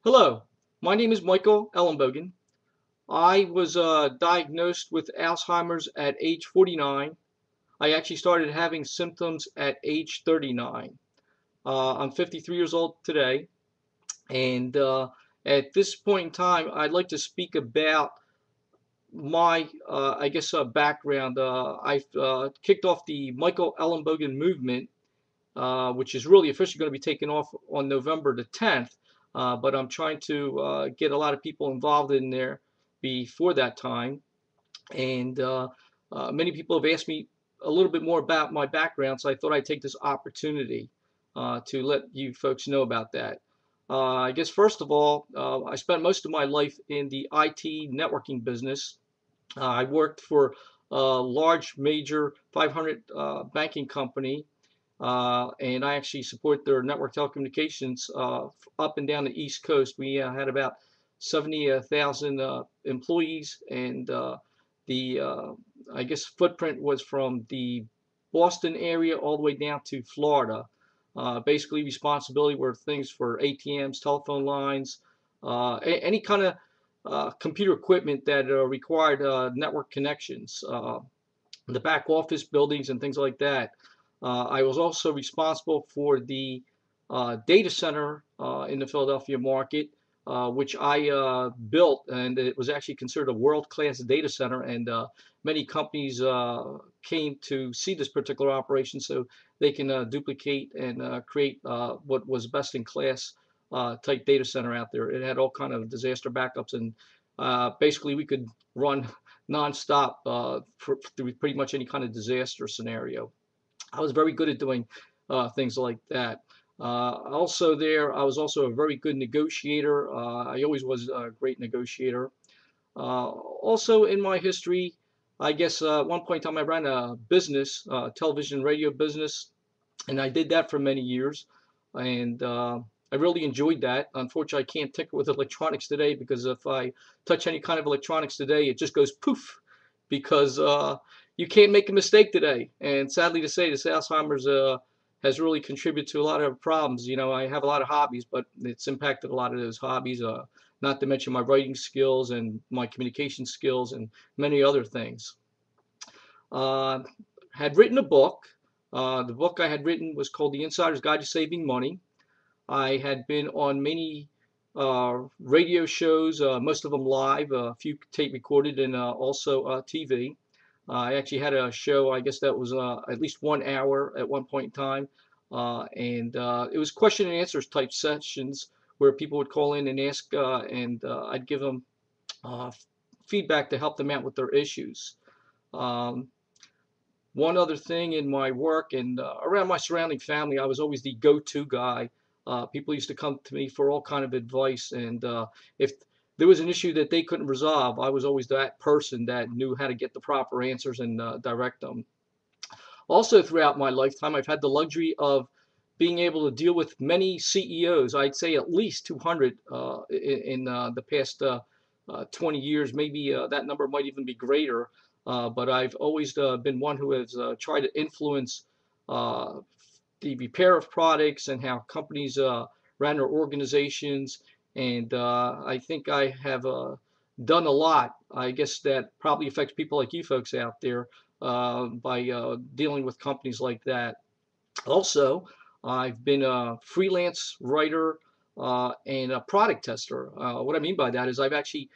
Hello, my name is Michael Ellenbogen. I was diagnosed with Alzheimer's at age 49. I actually started having symptoms at age 39. I'm 53 years old today, and at this point in time, I'd like to speak about my, background. I've kicked off the Michael Ellenbogen movement, which is really officially going to be taken off on November the 10th. But I'm trying to get a lot of people involved in there before that time. And many people have asked me a little bit more about my background, so I thought I'd take this opportunity to let you folks know about that. I guess first of all, I spent most of my life in the IT networking business. I worked for a large major 500 banking company, and I actually support their network telecommunications up and down the East Coast. We had about 70,000 employees, and the I guess footprint was from the Boston area all the way down to Florida. Basically, responsibility were things for ATMs, telephone lines, any kind of computer equipment that required network connections, the back office buildings and things like that. I was also responsible for the data center in the Philadelphia market, which I built, and it was actually considered a world-class data center. And many companies came to see this particular operation so they can duplicate and create what was best-in-class type data center out there. It had all kind of disaster backups, and basically we could run nonstop through pretty much any kind of disaster scenario. I was very good at doing things like that. Also there, I was also a very good negotiator. I always was a great negotiator. Also in my history, I guess at one point in time I ran a business, television radio business, and I did that for many years. And I really enjoyed that. Unfortunately, I can't tinker with electronics today because if I touch any kind of electronics today, it just goes poof because you can't make a mistake today. And sadly to say, this Alzheimer's has really contributed to a lot of problems. You know, I have a lot of hobbies, but it's impacted a lot of those hobbies, not to mention my writing skills and my communication skills and many other things. Uh, had written a book. The book I had written was called The Insider's Guide to Saving Money. I had been on many radio shows, most of them live, a few tape recorded, and also TV. I actually had a show, I guess that was at least 1 hour at one point in time. And it was question and answers type sessions where people would call in and ask, and I'd give them uh, feedback to help them out with their issues. Um, One other thing in my work and around my surrounding family, I was always the go-to guy. People used to come to me for all kind of advice, and if there was an issue that they couldn't resolve, I was always that person that knew how to get the proper answers and direct them. Also, throughout my lifetime, I've had the luxury of being able to deal with many CEOs. I'd say at least 200 in the past 20 years. Maybe that number might even be greater. But I've always been one who has tried to influence uh, the repair of products and how companies ran their organizations. And I think I have done a lot, I guess, that probably affects people like you folks out there by dealing with companies like that. Also, I've been a freelance writer and a product tester. What I mean by that is I've actually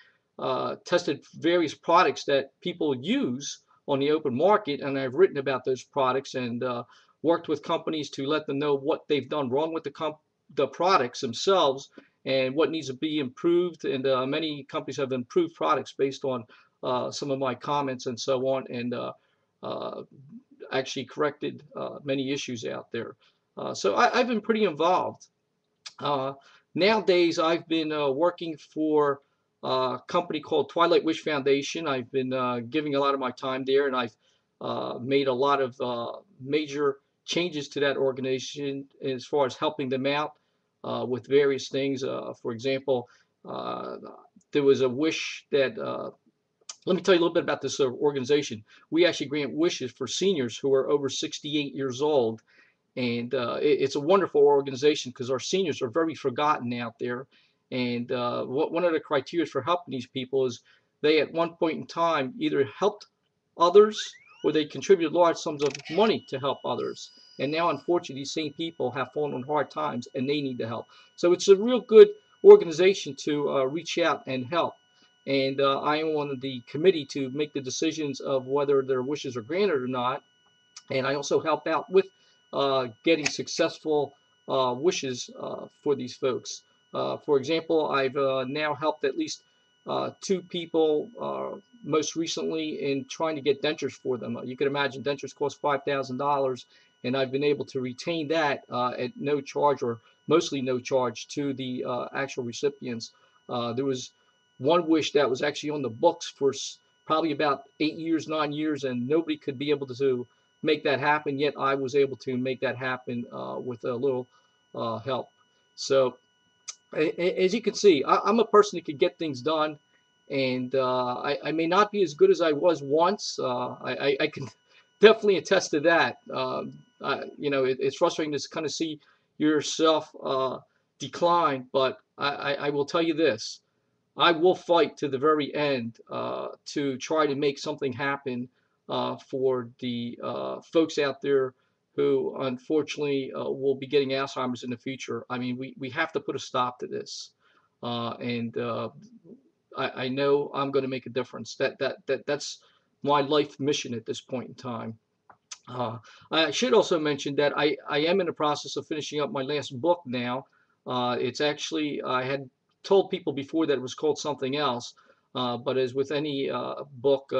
tested various products that people use on the open market, and I've written about those products and worked with companies to let them know what they've done wrong with the products themselves and what needs to be improved. And many companies have improved products based on some of my comments and so on, and uh, actually corrected many issues out there. So I've been pretty involved. Uh, Nowadays, I've been working for a company called Twilight Wish Foundation. I've been giving a lot of my time there, and I've made a lot of major changes to that organization as far as helping them out with various things. For example, uh, there was a wish that let me tell you a little bit about this organization. We actually grant wishes for seniors who are over 68 years old. And it's a wonderful organization because our seniors are very forgotten out there. And one of the criteria for helping these people is they at one point in time either helped others or they contributed large sums of money to help others. And now, unfortunately, these same people have fallen on hard times and they need the help. So it's a real good organization to reach out and help. And I am on the committee to make the decisions of whether their wishes are granted or not. And I also help out with getting successful wishes for these folks. For example, I've now helped at least two people most recently in trying to get dentures for them. You can imagine dentures cost $5,000, and I've been able to retain that at no charge or mostly no charge to the actual recipients. There was one wish that was actually on the books for probably about 8 years, 9 years, and nobody could be able to make that happen. Yet I was able to make that happen with a little help. So as you can see, I'm a person that could get things done, and I may not be as good as I was once. I can definitely attest to that. It's frustrating to kind of see yourself decline, but I will tell you this. I will fight to the very end to try to make something happen for the folks out there who unfortunately will be getting Alzheimer's in the future. I mean, we have to put a stop to this. And I know I'm going to make a difference. That's my life mission at this point in time. I should also mention that I am in the process of finishing up my last book now. It's actually, I had told people before that it was called something else, but as with any book,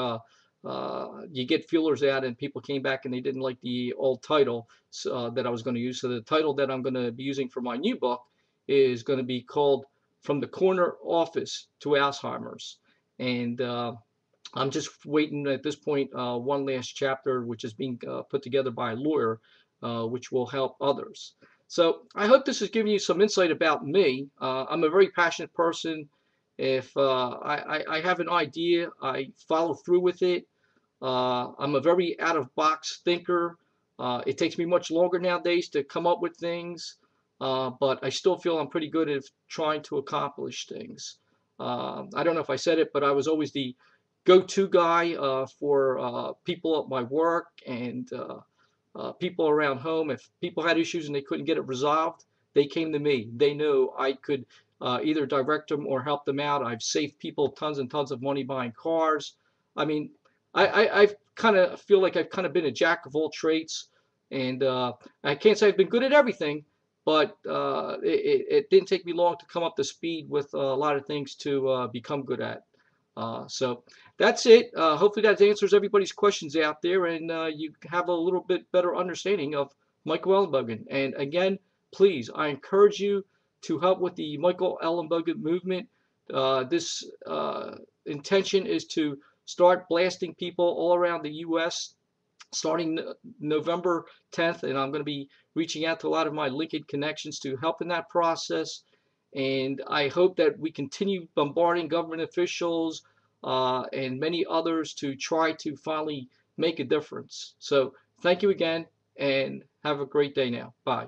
you get feelers out and people came back and they didn't like the old title that I was going to use. So the title that I'm going to be using for my new book is going to be called From the Corner Office to Alzheimer's. And I'm just waiting at this point one last chapter, which is being put together by a lawyer, which will help others. So I hope this has given you some insight about me. I'm a very passionate person. If I have an idea, I follow through with it. I'm a very out-of-box thinker. It takes me much longer nowadays to come up with things, but I still feel I'm pretty good at trying to accomplish things. I don't know if I said it, but I was always the go-to guy for people at my work and people around home. If people had issues and they couldn't get it resolved, they came to me. They knew I could either direct them or help them out. I've saved people tons and tons of money buying cars. I mean, I've kind of feel like I've kind of been a jack of all trades, and I can't say I've been good at everything, but it didn't take me long to come up to speed with a lot of things to become good at. So that's it. Hopefully that answers everybody's questions out there, and you have a little bit better understanding of Michael Ellenbogen. And again, please, I encourage you to help with the Michael Ellenbogen movement. This intention is to start blasting people all around the U.S. starting November 10th, and I'm going to be reaching out to a lot of my LinkedIn connections to help in that process. And I hope that we continue bombarding government officials and many others to try to finally make a difference. So thank you again, and have a great day now. Bye.